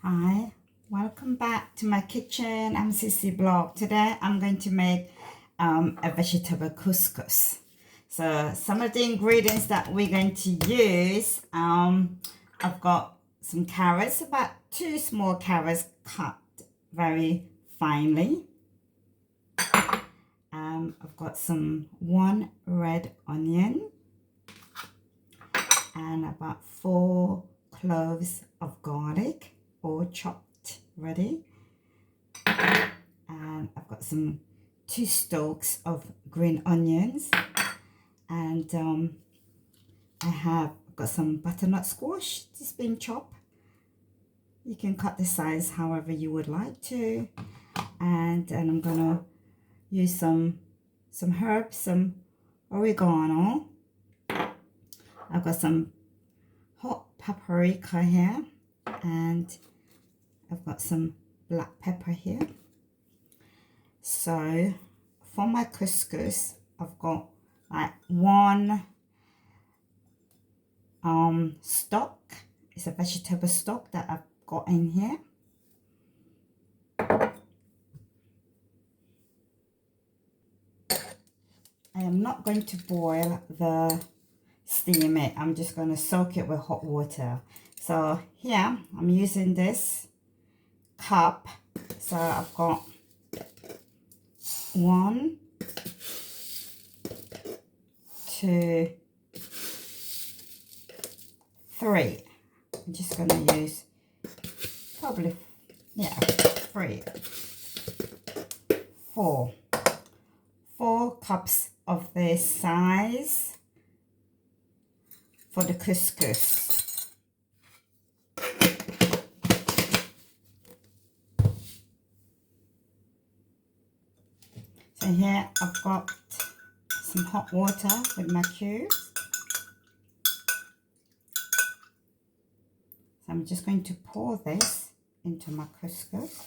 Hi, welcome back to my kitchen. I'm Cece Blog. Today I'm going to make a vegetable couscous. So some of the ingredients that we're going to use, I've got some carrots, about 2 small carrots cut very finely. I've got some 1 red onion and about 4 cloves of garlic, all chopped ready. And I've got some 2 stalks of green onions, and I have got some butternut squash just being chopped. You can cut the size however you would like to, and I'm gonna use some herbs, some oregano. I've got some hot paprika here, and I've got some black pepper here. So for my couscous, I've got like 1 stock. It's a vegetable stock that I've got in here. I am not going to boil the steam it. I'm just going to soak it with hot water. So here I'm using this cup. So I've got 1, 2, 3. I'm just going to use probably 3, 4 cups of this size for the couscous. So here I've got some hot water with my cubes. So I'm just going to pour this into my couscous.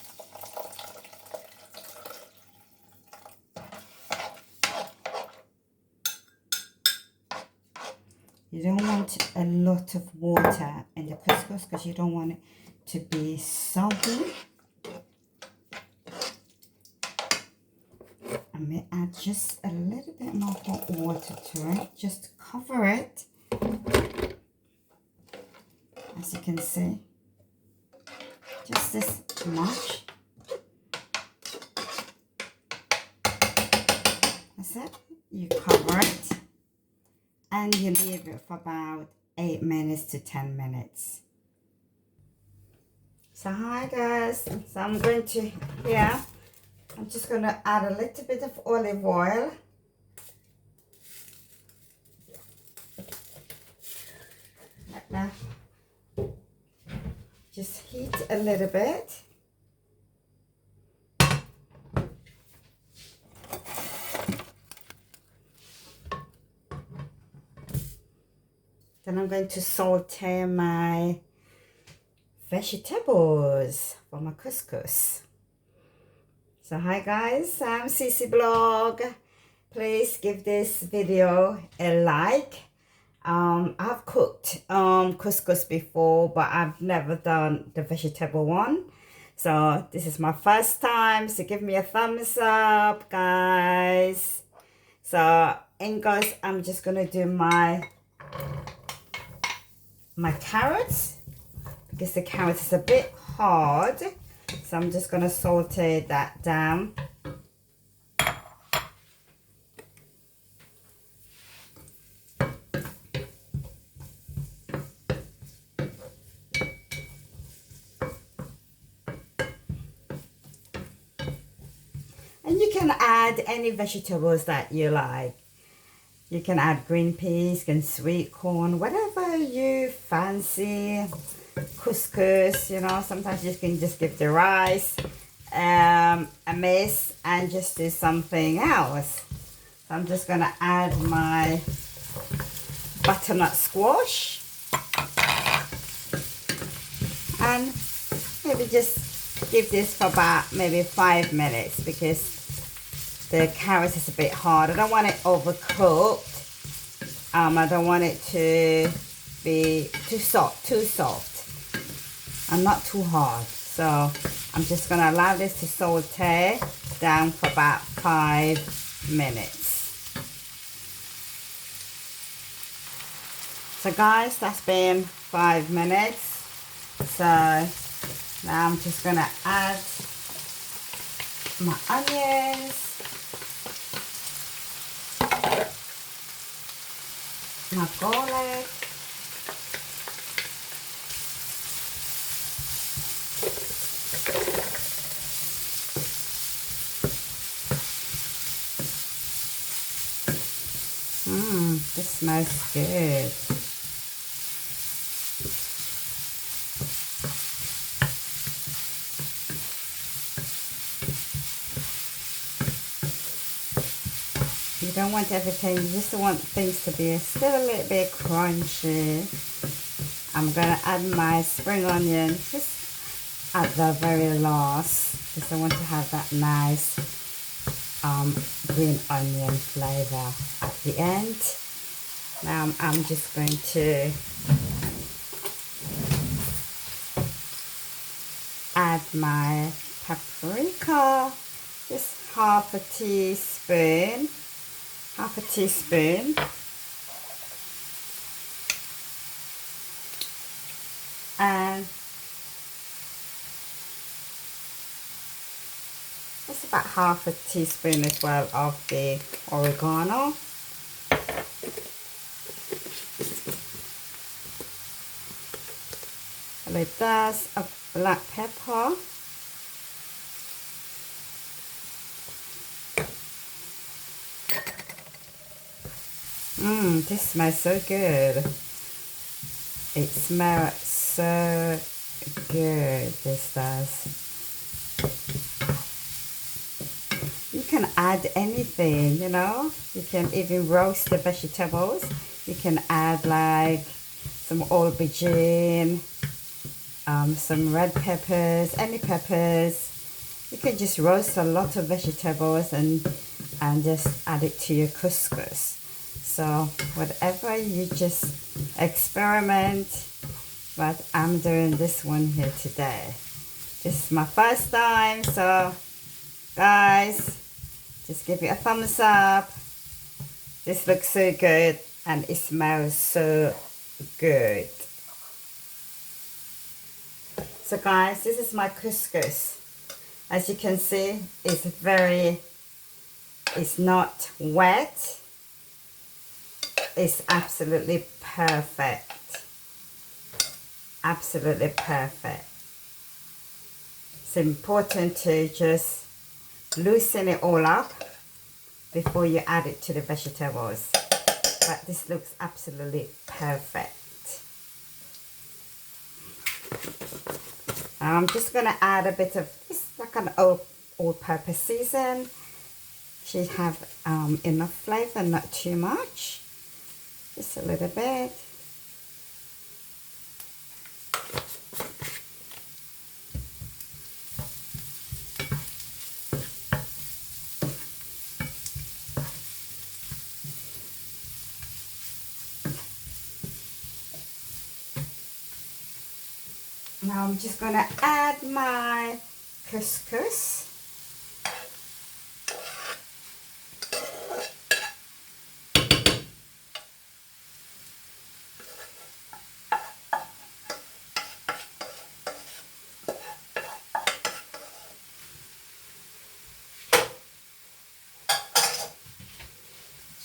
You don't want a lot of water in the couscous because you don't want it to be soggy. I may add just a little bit more hot water to it, just to cover it. As you can see, just this much. That's it. You cover it and you leave it for about 8 minutes to 10 minutes. So hi guys, so I'm going to, I'm just going to add a little bit of olive oil. Like that. Just heat a little bit. Then I'm going to saute my vegetables for my couscous. So hi guys, I'm Cece Blog. Please give this video a like. I've cooked couscous before, but I've never done the vegetable one. So this is my first time, so give me a thumbs up, guys. So, and guys, I'm just gonna do my carrots, because the carrots is a bit hard. So I'm just gonna saute that down. And you can add any vegetables that you like. You can add green peas and sweet corn, whatever you fancy. Couscous, you know, sometimes you can just give the rice a miss and just do something else. So I'm just going to add my butternut squash and maybe just give this for about maybe 5 minutes, because the carrot is a bit hard. I don't want it overcooked. I don't want it to be too soft. and not too hard. So I'm just going to allow this to saute down for about 5 minutes. So guys, that's been 5 minutes. So now I'm just going to add my onions, my garlic, this smells good. You don't want everything, you just want things to be still a little bit crunchy. I'm going to add my spring onion just at the very last, because I want to have that nice green onion flavor at the end. Now I'm just going to add my paprika, just half a teaspoon. And it's about half a teaspoon as well of the oregano. A little dash of black pepper. This smells so good. It smells so good, this does. You can add anything, you know. You can even roast the vegetables. You can add like some aubergine, some red peppers, any peppers. You can just roast a lot of vegetables and just add it to your couscous. So whatever, you just experiment, but I'm doing this one here today. This is my first time, so guys, just give it a thumbs up. This looks so good and it smells so good. So guys, this is my couscous. As you can see, it's not wet. It's absolutely perfect. Absolutely perfect. It's important to just loosen it all up before you add it to the vegetables. But this looks absolutely perfect. I'm just going to add a bit of, it's like an all-purpose season. Should have enough flavor, not too much. Just a little bit. Now I'm just going to add my couscous.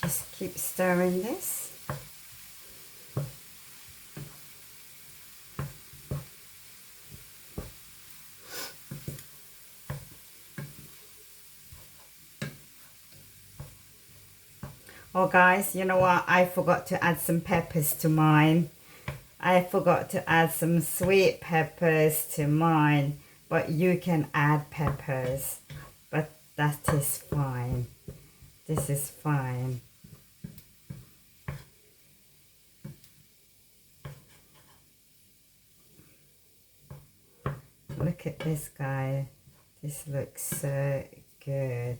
Just keep stirring this. Oh guys, you know what? I forgot to add some peppers to mine. I forgot to add some sweet peppers to mine. But you can add peppers. But that is fine. This is fine. Look at this, guy. This looks so good.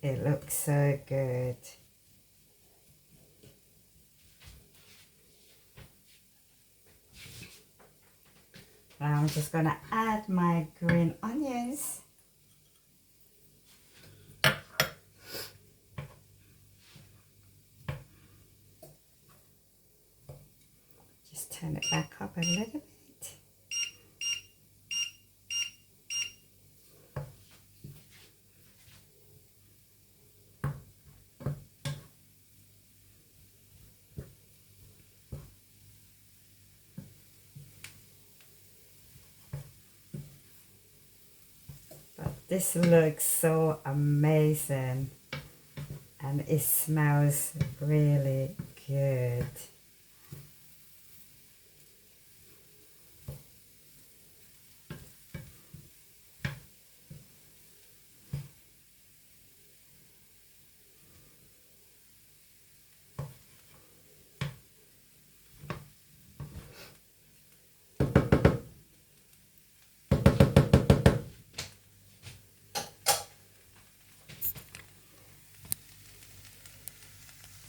It looks so good. Now I'm just gonna add my green onions. Just turn it back up a little bit. But this looks so amazing and it smells really good.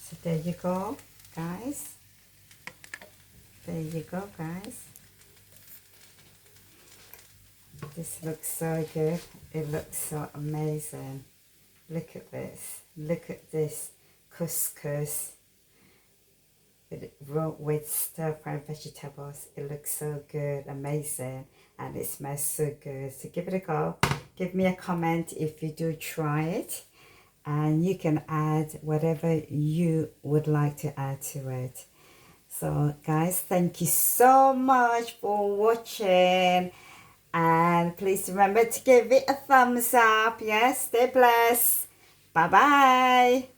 So there you go, guys. There you go, guys. This looks so good. It looks so amazing. Look at this. Look at this couscous with stir-fried vegetables. It looks so good, amazing, and it smells so good. So give it a go. Give me a comment if you do try it, and you can add whatever you would like to add to it. So guys, thank you so much for watching, and please remember to give it a thumbs up. Yes, stay blessed. Bye bye.